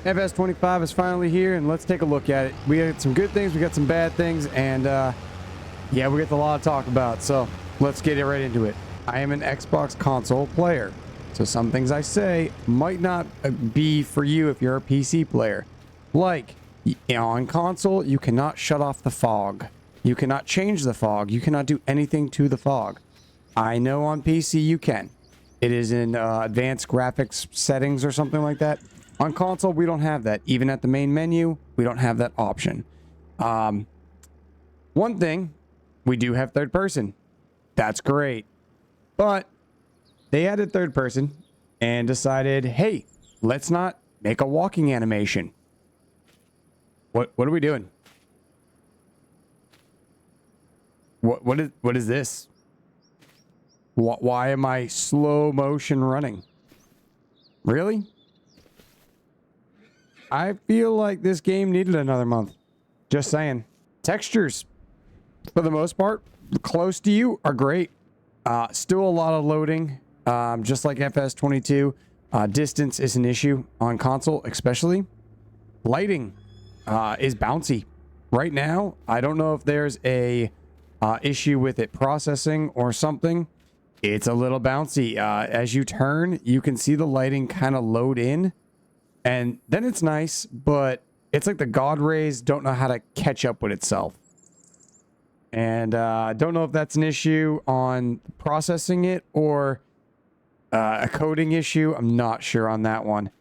FS25 is finally here, and let's take a look at it. We got some good things, we got some bad things, and yeah, we got a lot to talk about, so let's get right into it. I am an Xbox console player, so some things I say might not be for you if you're a PC player. Like, on console, you cannot shut off the fog. You cannot change the fog. You cannot do anything to the fog. I know on PC you can. It is in advanced graphics settings or something like that. On console, we don't have that. Even at the main menu, we don't have that option. One thing, we do have third person. That's great. But they added third person and decided, hey, let's not make a walking animation. What are we doing? What is this? Why am I slow motion running? Really? I feel like this game needed another month. Just saying. Textures, for the most part, close to you are great. Still a lot of loading, just like FS22. Distance is an issue on console, especially. Lighting is bouncy. Right now, I don't know if there's a issue with it processing or something. It's a little bouncy. As you turn, you can see the lighting kind of load in. And then it's nice, but it's like the God rays don't know how to catch up with itself. And I don't know if that's an issue on processing it or a coding issue. I'm not sure on that one.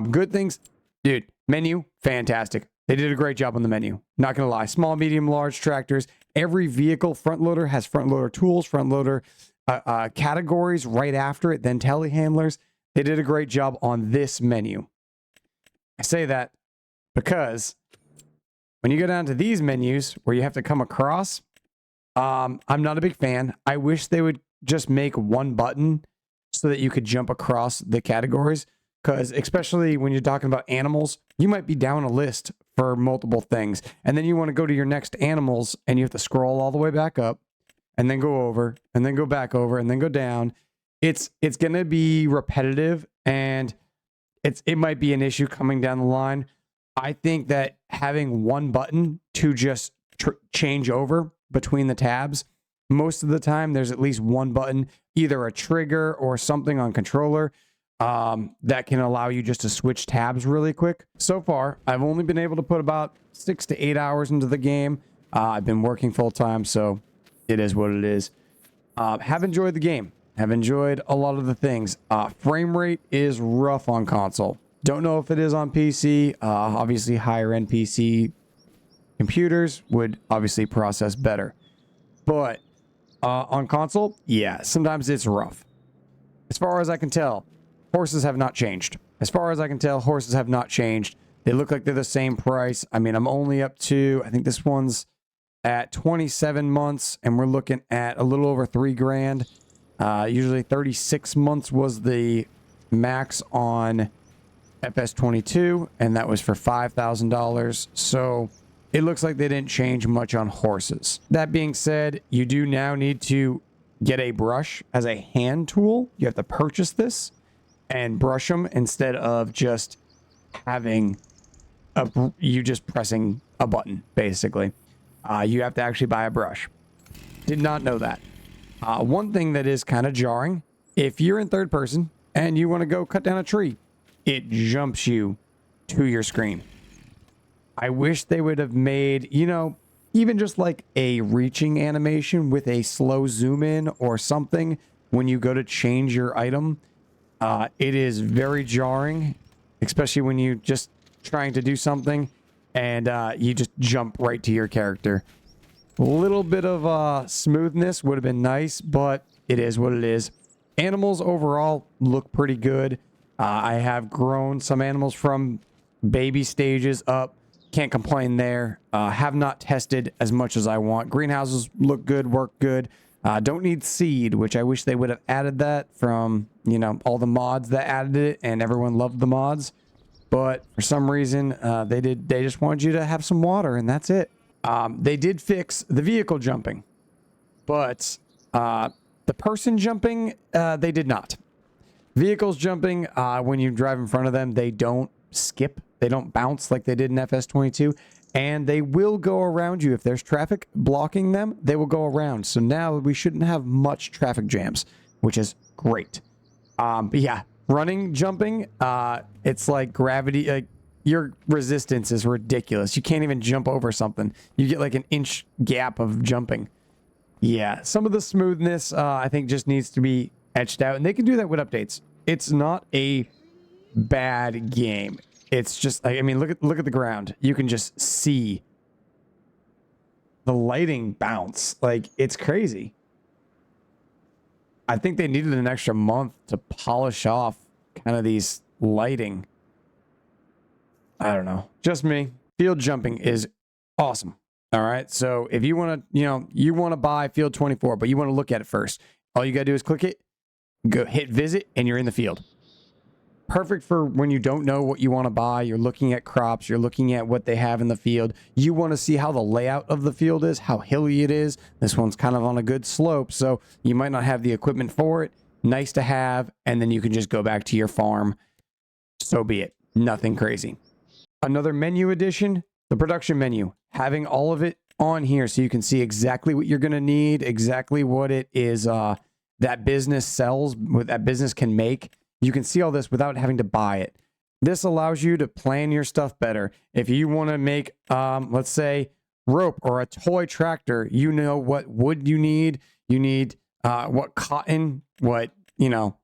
Good things. Dude, menu, fantastic. They did a great job on the menu. Not going to lie. Small, medium, large tractors. Every vehicle front loader has front loader tools, front loader categories right after it, then telehandlers. They did a great job on this menu. I say that because when you go down to these menus where you have to come across, I'm not a big fan. I wish they would just make one button so that you could jump across the categories. Because especially when you're talking about animals, you might be down a list for multiple things. And then you want to go to your next animals and you have to scroll all the way back up and then go over and then go back over and then go down. It's going to be repetitive and it might be an issue coming down the line. I think that having one button to just change over between the tabs, most of the time there's at least one button, either a trigger or something on controller that can allow you just to switch tabs really quick. So far, I've only been able to put about 6 to 8 hours into the game. I've been working full time, so it is what it is. Have enjoyed the game. Have enjoyed a lot of the things. Frame rate is rough on console. Don't know if it is on PC. Obviously, higher end PC computers would obviously process better. But on console, yeah, sometimes it's rough. As far as I can tell, horses have not changed. As far as I can tell, horses have not changed. They look like they're the same price. I mean, I'm only up to, I think this one's at 27 months, and we're looking at a little over $3,000. Usually 36 months was the max on FS22, and that was for $5,000. So it looks like they didn't change much on horses. That being said, you do now need to get a brush as a hand tool. You have to purchase this and brush them instead of just having you just pressing a button, basically. You have to actually buy a brush. Did not know that. One thing that is kind of jarring, if you're in third person and you want to go cut down a tree, it jumps you to your screen. I wish they would have made, you know, even just like a reaching animation with a slow zoom in or something when you go to change your item. It is very jarring, especially when you just trying to do something and you just jump right to your character. A little bit of smoothness would have been nice, but it is what it is. Animals overall look pretty good. I have grown some animals from baby stages up. Can't complain there. Have not tested as much as I want. Greenhouses look good, work good. Don't need seed, which I wish they would have added that from, you know, all the mods that added it, and everyone loved the mods. But for some reason, they just wanted you to have some water, and that's it. They did fix the vehicle jumping, but the person jumping, they did not. Vehicles jumping, when you drive in front of them, they don't skip They don't bounce like they did in FS22. And they will go around you. If there's traffic blocking them, they will go around. So now we shouldn't have much traffic jams, which is great. But yeah, running, jumping, it's like gravity. Like your resistance is ridiculous. You can't even jump over something. You get like an inch gap of jumping. Yeah, some of the smoothness, I think, just needs to be etched out. And they can do that with updates. It's not a bad game. It's just, I mean, look at the ground. You can just see the lighting bounce. Like, it's crazy. I think they needed an extra month to polish off kind of these lighting. I don't know. Just me. Field jumping is awesome. All right. So if you want to, you want to buy Field 24, but you want to look at it first. All you got to do is click it, go hit visit, and you're in the field. Perfect for when you don't know what you want to buy. You're looking at crops. You're looking at what they have in the field. You want to see how the layout of the field is, how hilly it is. This one's kind of on a good slope, so you might not have the equipment for it. Nice to have, and then you can just go back to your farm. So be it. Nothing crazy. Another menu addition, the production menu. Having all of it on here so you can see exactly what you're going to need, exactly what it is that business sells, what that business can make. You can see all this without having to buy it. This allows you to plan your stuff better. If you want to make, let's say, rope or a toy tractor, you know what wood you need. You need what cotton, what,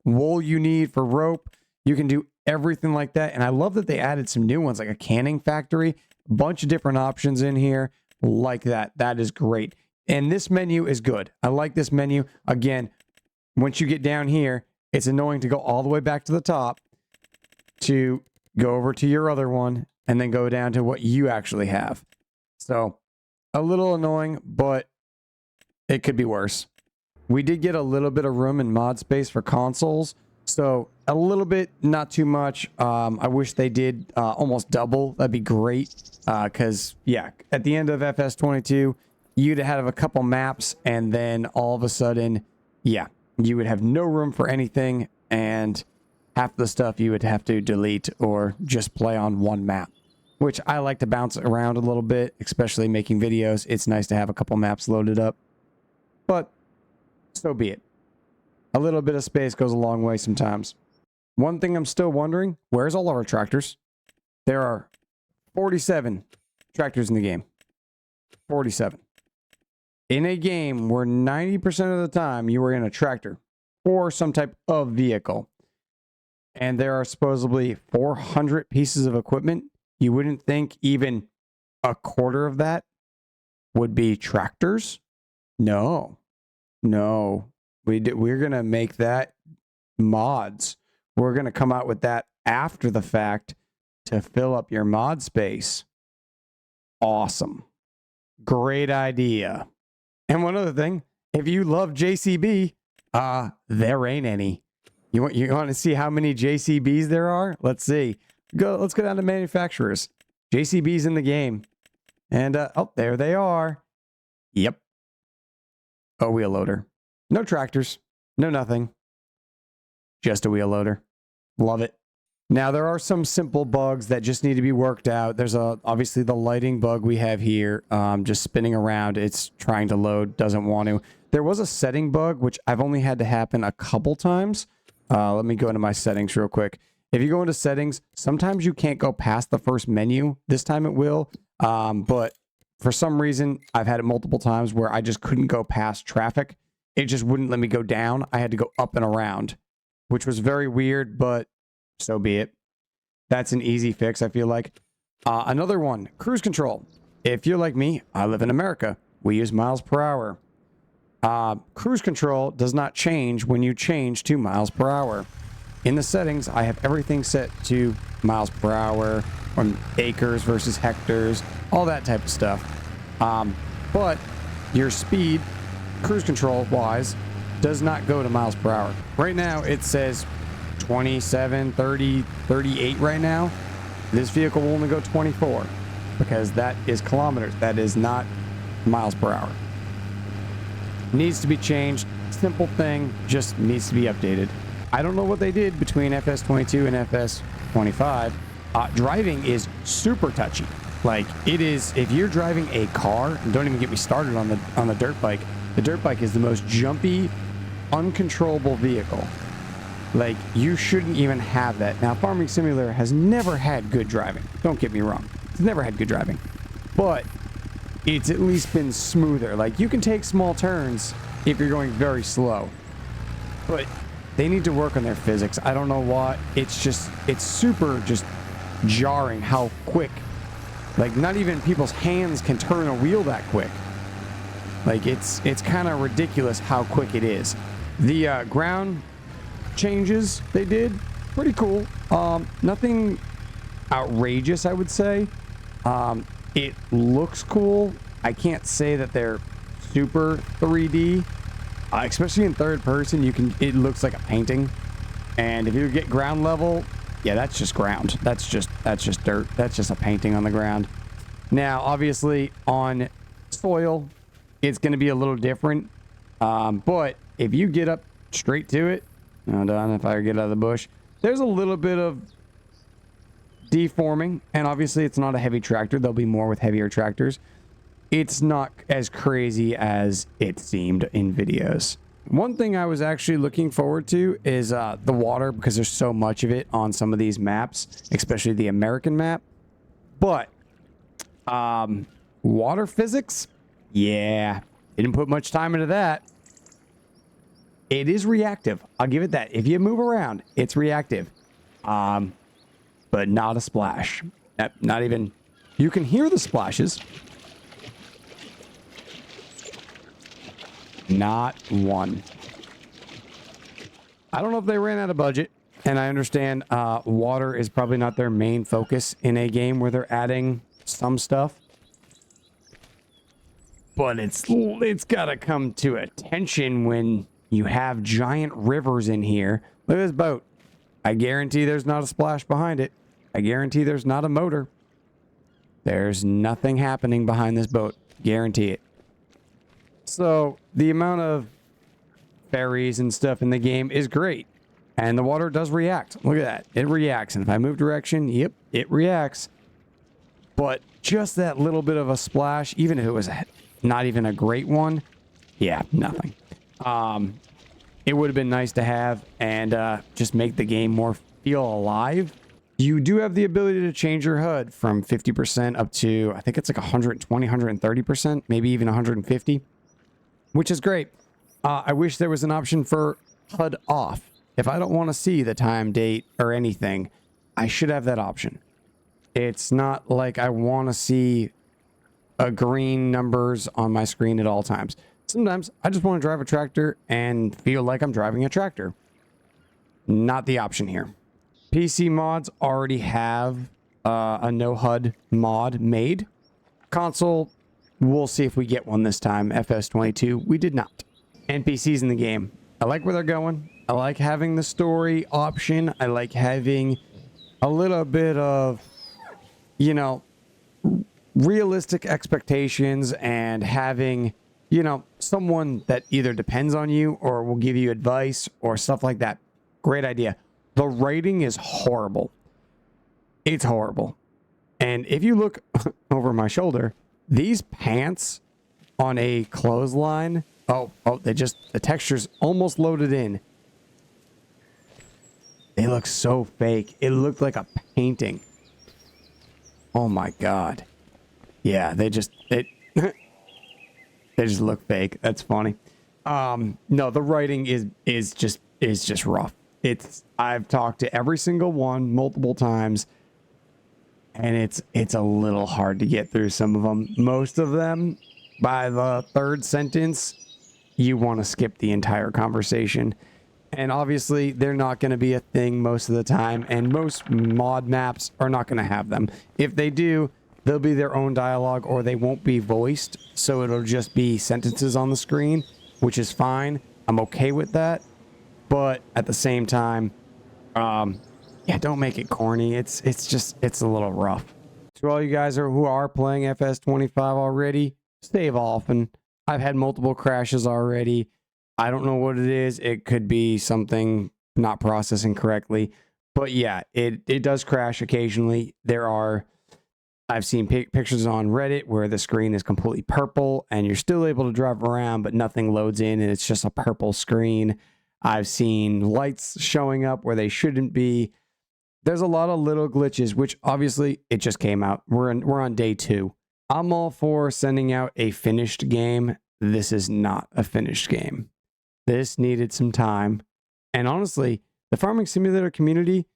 wool you need for rope. You can do everything like that. And I love that they added some new ones, like a canning factory. A bunch of different options in here like that. That is great. And this menu is good. I like this menu. Again, once you get down here, it's annoying to go all the way back to the top to go over to your other one and then go down to what you actually have. So a little annoying, but it could be worse. We did get a little bit of room in mod space for consoles. So a little bit, not too much. I wish they did almost double. That'd be great. Because, yeah, at the end of FS22, you'd have a couple maps and then all of a sudden, yeah, you would have no room for anything, and half the stuff you would have to delete or just play on one map, which I like to bounce around a little bit, especially making videos. It's nice to have a couple maps loaded up, but so be it. A little bit of space goes a long way sometimes. One thing I'm still wondering, where's all of our tractors? There are 47 tractors in the game. 47. In a game where 90% of the time you are in a tractor or some type of vehicle, and there are supposedly 400 pieces of equipment, you wouldn't think even a quarter of that would be tractors? No. We're going to make that mods. We're going to come out with that after the fact to fill up your mod space. Awesome. Great idea. And one other thing, if you love JCB, there ain't any. You want to see how many JCBs there are? Let's see. Let's go down to manufacturers. JCB's in the game. And oh, there they are. Yep. A wheel loader. No tractors. No nothing. Just a wheel loader. Love it. Now, there are some simple bugs that just need to be worked out. There's obviously the lighting bug we have here, just spinning around. It's trying to load, doesn't want to. There was a setting bug, which I've only had to happen a couple times. Let me go into my settings real quick. If you go into settings, sometimes you can't go past the first menu. This time it will. But for some reason, I've had it multiple times where I just couldn't go past traffic. It just wouldn't let me go down. I had to go up and around, which was very weird, but so be it. That's an easy fix, I feel like. Another one, cruise control. If you're like me, I live in America. We use miles per hour. Cruise control does not change when you change to miles per hour. In the settings, I have everything set to miles per hour, or acres versus hectares, all that type of stuff. But your speed, cruise control wise, does not go to miles per hour. Right now, it says 27, 30, 38 right now. This vehicle will only go 24 because that is kilometers. That is not miles per hour. Needs to be changed. Simple thing, just needs to be updated. I don't know what they did between FS22 and FS25, driving is super touchy. Like it is, if you're driving a car, and don't even get me started on the dirt bike. The dirt bike is the most jumpy, uncontrollable vehicle. Like you shouldn't even have that. Now, Farming Simulator has never had good driving. Don't get me wrong. It's never had good driving, but it's at least been smoother. Like you can take small turns if you're going very slow, but they need to work on their physics. I don't know why. It's super just jarring how quick, like not even people's hands can turn a wheel that quick. Like it's kind of ridiculous how quick it is. The ground changes they did, pretty cool. Nothing outrageous, I would say. It looks cool. I can't say that they're super 3D, especially in third person. It looks like a painting. And if you get ground level, yeah, that's just ground. That's just dirt. That's just a painting on the ground. Now, obviously, on soil, it's going to be a little different. But if you get up straight to it, hold on, if I get out of the bush, there's a little bit of deforming, and obviously it's not a heavy tractor. There'll be more with heavier tractors. It's not as crazy as it seemed in videos. One thing I was actually looking forward to is the water, because there's so much of it on some of these maps, especially the American map. But water physics, yeah, didn't put much time into that. It is reactive. I'll give it that. If you move around, it's reactive. But not a splash. Not even... You can hear the splashes. Not one. I don't know if they ran out of budget. And I understand water is probably not their main focus in a game where they're adding some stuff. But it's got to come to attention when you have giant rivers in here. Look at this boat. I guarantee there's not a splash behind it. I guarantee there's not a motor. There's nothing happening behind this boat. Guarantee it. So the amount of ferries and stuff in the game is great. And the water does react. Look at that. It reacts. And if I move direction, yep, it reacts. But just that little bit of a splash, even if it was not even a great one, yeah, nothing. It would have been nice to have and just make the game more feel alive. You do have the ability to change your HUD from 50% up to, I think it's like 120, 130%, maybe even 150, which is great. I wish there was an option for HUD off. If I don't want to see the time, date, or anything, I should have that option. It's not like I want to see green numbers on my screen at all times. Sometimes I just want to drive a tractor and feel like I'm driving a tractor. Not the option here. PC mods already have a no HUD mod made. Console, we'll see if we get one this time. FS22, we did not. NPCs in the game. I like where they're going. I like having the story option. I like having a little bit of, you know, realistic expectations and having, you know, someone that either depends on you or will give you advice or stuff like that. Great idea. The writing is horrible. It's horrible. And if you look over my shoulder, these pants on a clothesline, the texture's almost loaded in. They look so fake. It looked like a painting. Oh my God. Yeah, they just look fake. That's funny. No, the writing is just rough. I've talked to every single one multiple times, and it's a little hard to get through some of them. Most of them, by the third sentence, you want to skip the entire conversation. And obviously, they're not going to be a thing most of the time, and most mod maps are not going to have them. If they do, they'll be their own dialogue, or they won't be voiced, so it'll just be sentences on the screen, which is fine. I'm okay with that. But at the same time, yeah, don't make it corny. It's a little rough. To all you guys who are playing FS25 already, save often. I've had multiple crashes already. I don't know what it is. It could be something not processing correctly, But yeah, it does crash occasionally. I've seen pictures on Reddit where the screen is completely purple and you're still able to drive around, but nothing loads in and it's just a purple screen. I've seen lights showing up where they shouldn't be. There's a lot of little glitches, which obviously it just came out. We're on day 2. I'm all for sending out a finished game. This is not a finished game. This needed some time. And honestly, the Farming Simulator community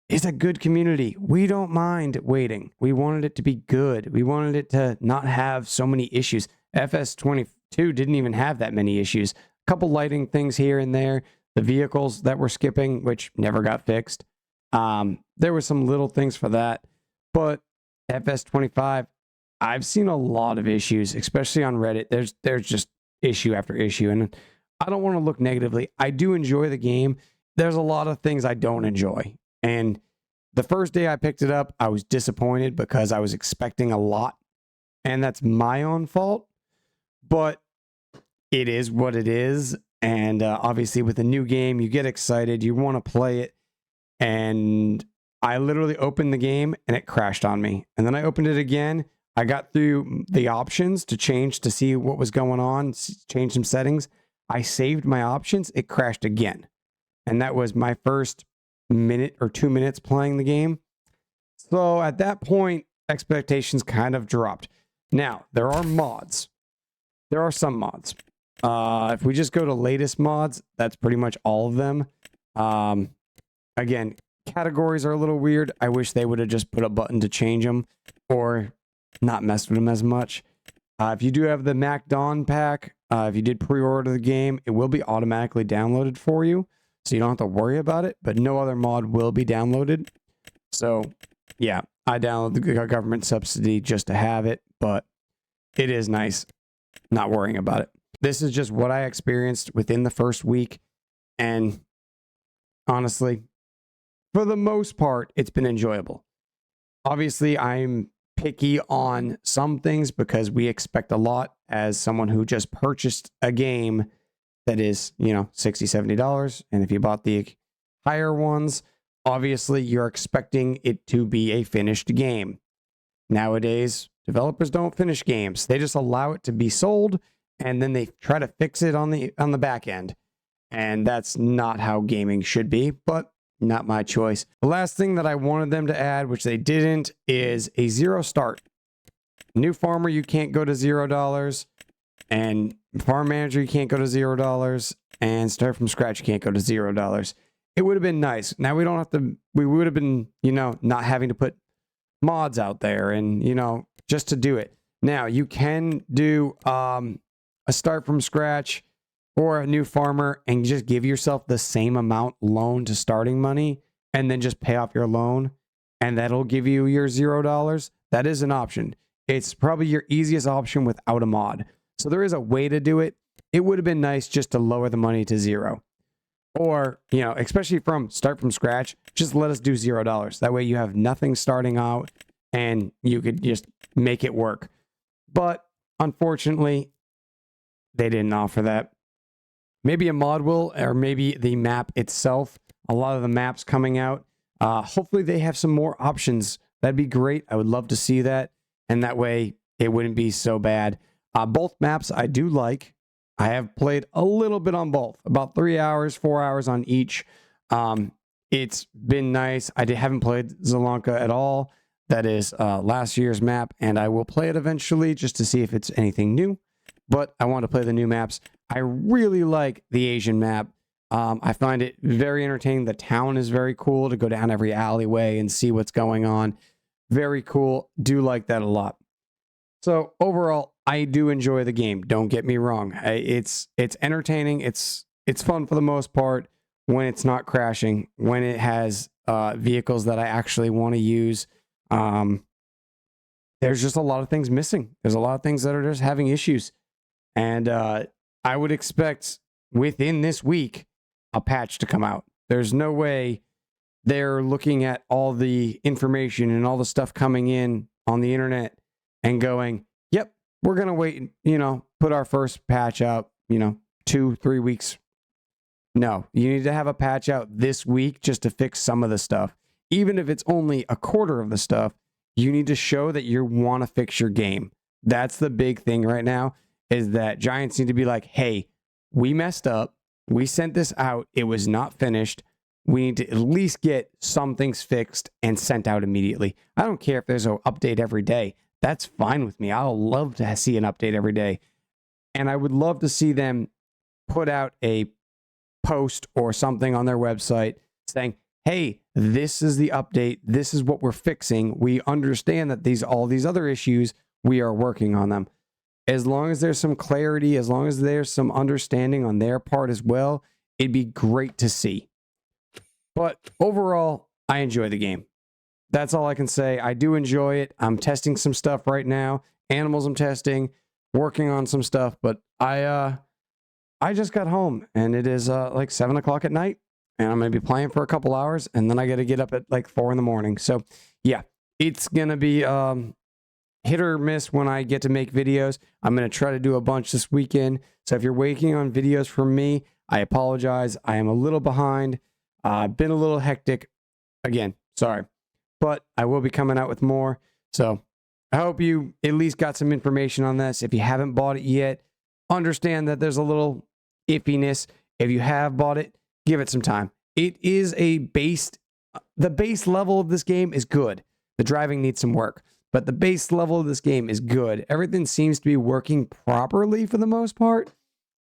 is a good community. We don't mind waiting. We wanted it to be good. We wanted it to not have so many issues. FS22 didn't even have that many issues. A couple lighting things here and there. The vehicles that were skipping, which never got fixed. There were some little things for that. But FS25, I've seen a lot of issues, especially on Reddit. There's just issue after issue. And I don't want to look negatively. I do enjoy the game. There's a lot of things I don't enjoy. And the first day I picked it up, I was disappointed because I was expecting a lot. And that's my own fault. But it is what it is. And obviously with a new game, you get excited. You want to play it. And I literally opened the game and it crashed on me. And then I opened it again. I got through the options to change to see what was going on, change some settings. I saved my options. It crashed again. And that was my first minute or 2 minutes playing the game. So at that point, expectations kind of dropped. Now, there are mods. There are some mods. If we just go to latest mods, that's pretty much all of them. Again, categories are a little weird. I wish they would have just put a button to change them or not mess with them as much. If you do have the Mac Dawn pack, if you did pre-order the game, it will be automatically downloaded for you. So you don't have to worry about it, but no other mod will be downloaded. So yeah, I downloaded the government subsidy just to have it, but it is nice not worrying about it. This is just what I experienced within the first week. And honestly, for the most part, it's been enjoyable. Obviously, I'm picky on some things because we expect a lot as someone who just purchased a game that is, $60, $70. And if you bought the higher ones, obviously you're expecting it to be a finished game. Nowadays, developers don't finish games. They just allow it to be sold and then they try to fix it on the back end. And that's not how gaming should be, but not my choice. The last thing that I wanted them to add, which they didn't, is a zero start. New farmer, you can't go to $0. And farm manager, you can't go to $0. And start from scratch, you can't go to $0. It would have been nice. Now we don't have to, we would have been, not having to put mods out there and, just to do it. Now you can do a start from scratch or a new farmer and just give yourself the same amount loan to starting money and then just pay off your loan and that'll give you your $0. That is an option. It's probably your easiest option without a mod. So there is a way to do it. It would have been nice just to lower the money to $0. Or, especially start from scratch, just let us do $0. That way you have nothing starting out and you could just make it work. But unfortunately, they didn't offer that. Maybe a mod will, or maybe the map itself. A lot of the maps coming out. Hopefully they have some more options. That'd be great. I would love to see that. And that way it wouldn't be so bad. Both maps I do like. I have played a little bit on both. About 3 hours, 4 hours on each. It's been nice. I haven't played Zelanka at all. That is last year's map. And I will play it eventually just to see if it's anything new. But I want to play the new maps. I really like the Asian map. I find it very entertaining. The town is very cool to go down every alleyway and see what's going on. Very cool. Do like that a lot. So overall, I do enjoy the game. Don't get me wrong. It's entertaining. It's fun for the most part when it's not crashing, when it has vehicles that I actually want to use. There's just a lot of things missing. There's a lot of things that are just having issues. And I would expect within this week a patch to come out. There's no way they're looking at all the information and all the stuff coming in on the internet and going, yep, we're going to wait, put our first patch out, 2-3 weeks No, you need to have a patch out this week just to fix some of the stuff. Even if it's only a quarter of the stuff, you need to show that you want to fix your game. That's the big thing right now, is that Giants need to be like, hey, we messed up. We sent this out. It was not finished. We need to at least get some things fixed and sent out immediately. I don't care if there's an update every day. That's fine with me. I'll love to see an update every day. And I would love to see them put out a post or something on their website saying, hey, this is the update. This is what we're fixing. We understand that all these other issues, we are working on them. As long as there's some clarity, as long as there's some understanding on their part as well, it'd be great to see. But overall, I enjoy the game. That's all I can say. I do enjoy it. I'm testing some stuff right now. Animals I'm testing, working on some stuff, but I just got home and it is like 7 o'clock at night and I'm going to be playing for a couple hours and then I got to get up at like 4 in the morning. So yeah, it's going to be hit or miss when I get to make videos. I'm going to try to do a bunch this weekend. So if you're waiting on videos from me, I apologize. I am a little behind. Been a little hectic. Again, sorry. But I will be coming out with more. So I hope you at least got some information on this. If you haven't bought it yet, understand that there's a little iffiness. If you have bought it, give it some time. It is the base level of this game is good. The driving needs some work, but the base level of this game is good. Everything seems to be working properly for the most part.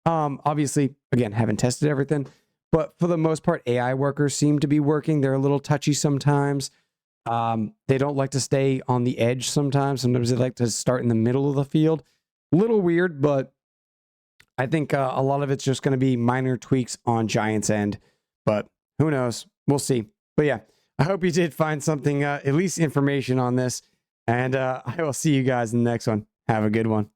Obviously, again, haven't tested everything, but for the most part, AI workers seem to be working. They're a little touchy sometimes. They don't like to stay on the edge sometimes. Sometimes they like to start in the middle of the field. A little weird, but I think a lot of it's just going to be minor tweaks on Giants' end. But who knows? We'll see. But yeah, I hope you did find something, at least information on this. And I will see you guys in the next one. Have a good one.